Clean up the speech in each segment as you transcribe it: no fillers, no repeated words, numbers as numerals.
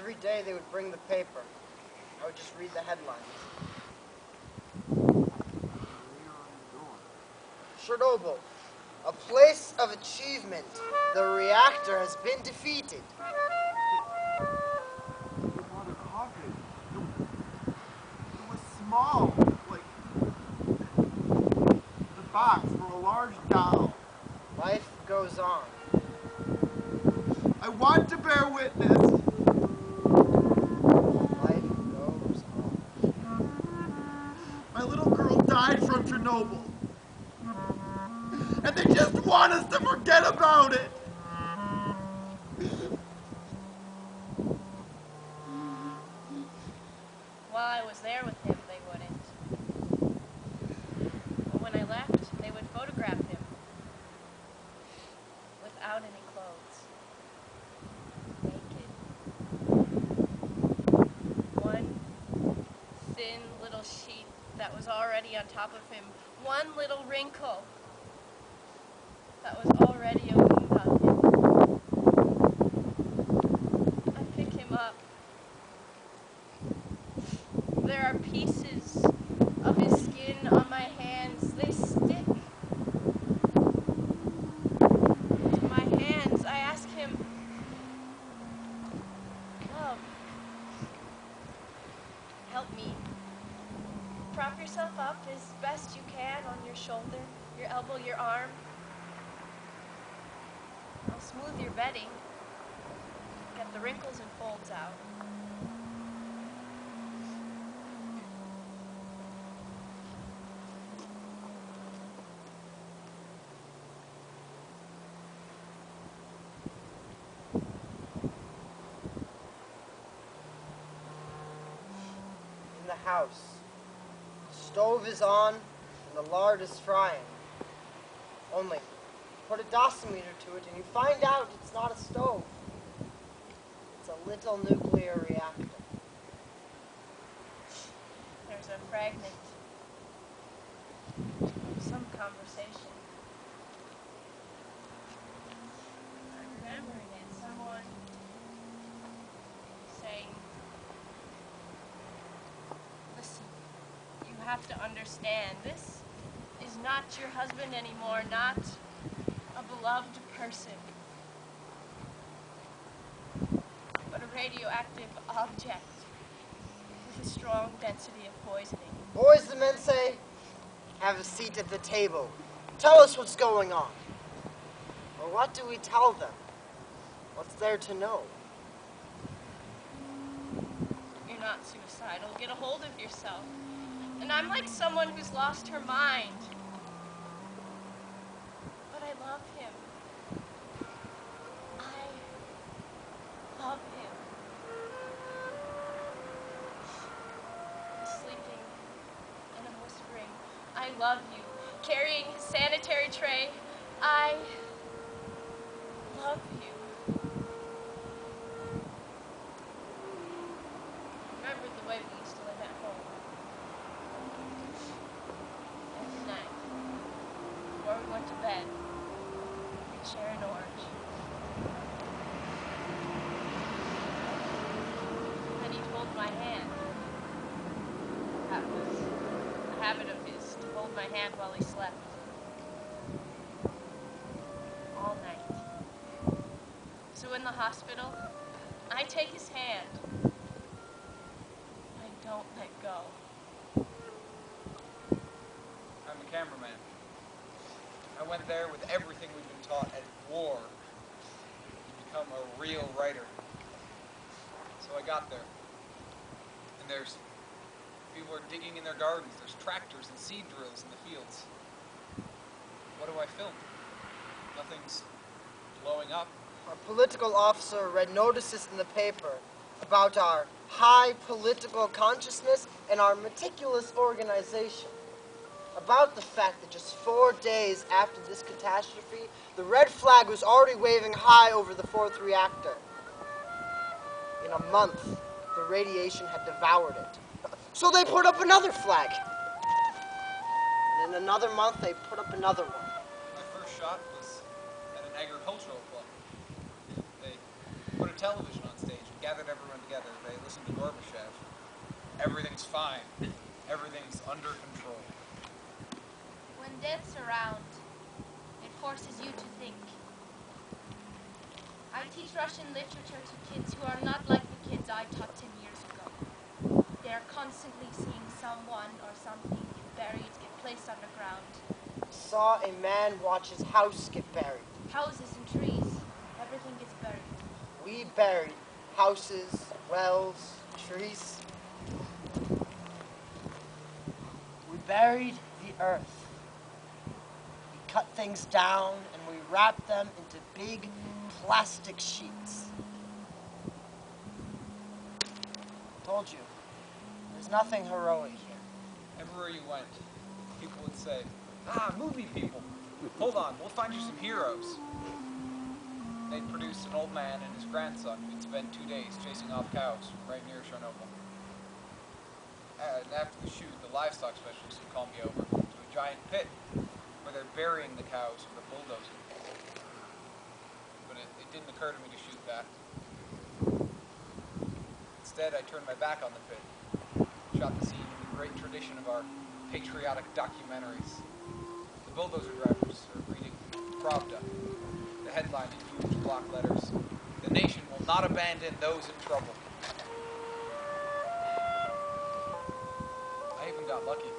Every day they would bring the paper. I would just read the headlines. Chernobyl, a place of achievement. The reactor has been defeated. It was small, like the box for a large doll. Life goes on. I want to bear witness. Life goes on. My little girl died from Chernobyl. And they just want us to forget about it. While I was there with him, they wouldn't. But when I left, they would photograph him without any clothes. Naked. One thin little sheet that was already on top of him. One little wrinkle that was already a wound on him. I pick him up. There are pieces of his skin on my hands. They stick to my hands. I ask him, "Love, help me. Prop yourself up as best you can on your shoulder, your elbow, your arm. I'll smooth your bedding, get the wrinkles and folds out." In the house, the stove is on and the lard is frying. Only, put a dosimeter to it and you find out it's not a stove. It's a little nuclear reactor. There's a fragment of some conversation. I'm remembering it. Someone saying, "Listen, you have to understand, this is not your husband anymore, not a beloved person, but a radioactive object with a strong density of poisoning." Boys, the men say, have a seat at the table. Tell us what's going on. Or what do we tell them? What's there to know? You're not suicidal. Get a hold of yourself. And I'm like someone who's lost her mind. But I love him. I love him. He's sleeping, and I'm whispering, "I love you." Carrying his sanitary tray, "I love you." Remember the way we used to live at home. Every night, before we went to bed, we'd share an orange. Then he'd hold my hand. That was a habit of his, to hold my hand while he slept. All night. So in the hospital, I take his hand. I don't let go. I'm a cameraman. I went there with everything we've been taught at war to become a real writer. So I got there. And there's people are digging in their gardens. There's tractors and seed drills in the fields. What do I film? Nothing's blowing up. Our political officer read notices in the paper about our high political consciousness and our meticulous organization. About the fact that just 4 days after this catastrophe, the red flag was already waving high over the fourth reactor. In a month, the radiation had devoured it. So they put up another flag. And in another month, they put up another one. My first shot was at an agricultural club. They put a television on stage and gathered everyone together. They listened to Gorbachev. Everything's fine. Everything's under control. When death's around, it forces you to think. I teach Russian literature to kids who are not like the kids I taught 10 years ago. They are constantly seeing someone or something get buried, get placed underground. Saw a man watch his house get buried. Houses and trees, everything gets buried. We buried houses, wells, trees. We buried the earth. We cut things down and we wrapped them into big plastic sheets. Told you, there's nothing heroic here. Everywhere you went, people would say, movie people. Hold on, we'll find you some heroes. They'd produce an old man and his grandson who'd spend 2 days chasing off cows right near Chernobyl. And after the shoot, the livestock specialist would call me over to a giant pit where they're burying the cows with a bulldozer. But it didn't occur to me to shoot that. Instead, I turned my back on the pit, shot the scene in the great tradition of our patriotic documentaries. The bulldozer drivers are reading Pravda, the headline in huge block letters. The nation will not abandon those in trouble. I even got lucky.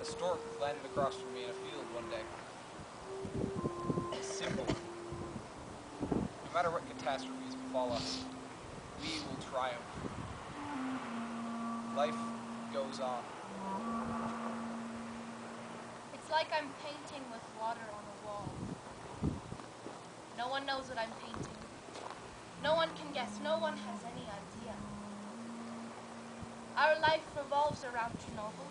A stork landed across from me in a field one day. It's simple. No matter what catastrophes befall us, we will triumph. Life goes on. It's like I'm painting with water on a wall. No one knows what I'm painting. No one can guess. No one has any idea. Our life revolves around Chernobyl.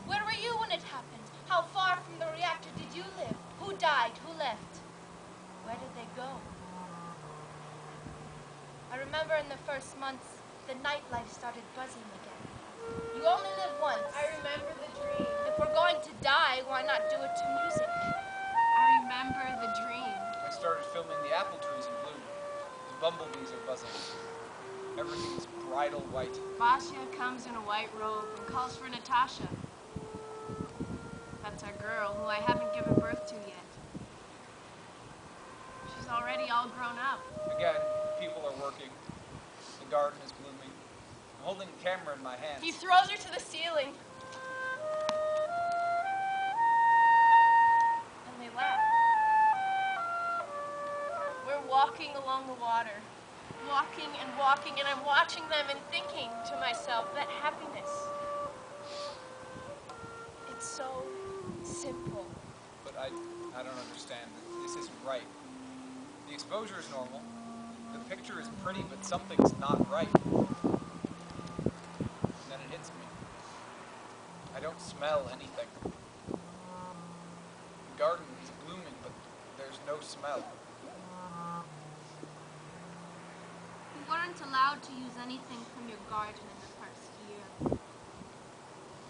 Where were you when it happened? How far from the reactor did you live? Who died? Who left? Where did they go? I remember in the first months, the nightlife started buzzing again. You only live once. I remember the dream. If we're going to die, why not do it to music? I remember the dream. I started filming the apple trees in bloom. The bumblebees are buzzing. Everything is bridal white. Vasya comes in a white robe and calls for Natasha. That's our girl, who I haven't given birth to yet. She's already all grown up. Again, people are working. The garden is blooming. I'm holding a camera in my hands. He throws her to the ceiling. And they laugh. We're walking along the water. Walking and walking, and I'm watching them and thinking to myself that happiness. It's so simple. But I don't understand. This isn't right. The exposure is normal. The picture is pretty, but something's not right. And then it hits me. I don't smell anything. The garden is blooming, but there's no smell. You weren't allowed to use anything from your garden in the first year.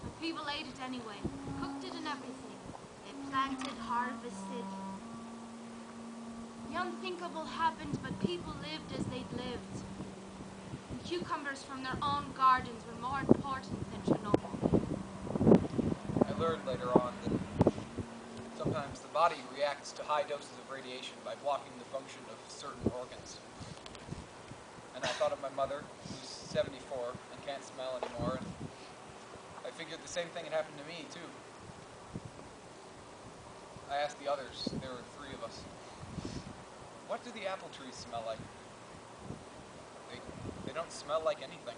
But people ate it anyway, cooked it and everything. They planted, harvested. The unthinkable happened, but people lived as they'd lived. And cucumbers from their own gardens were more important than Chernobyl. I learned later on that sometimes the body reacts to high doses of radiation by blocking the function of certain organs. And I thought of my mother, who's 74 and can't smell anymore, and I figured the same thing had happened to me, too. I asked the others, there were 3 of us, what do the apple trees smell like? They don't smell like anything.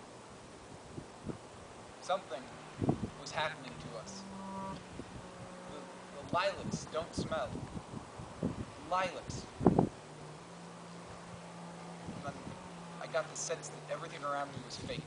Something was happening to us. The lilacs don't smell. Lilacs. And then I got the sense that everything around me was fake.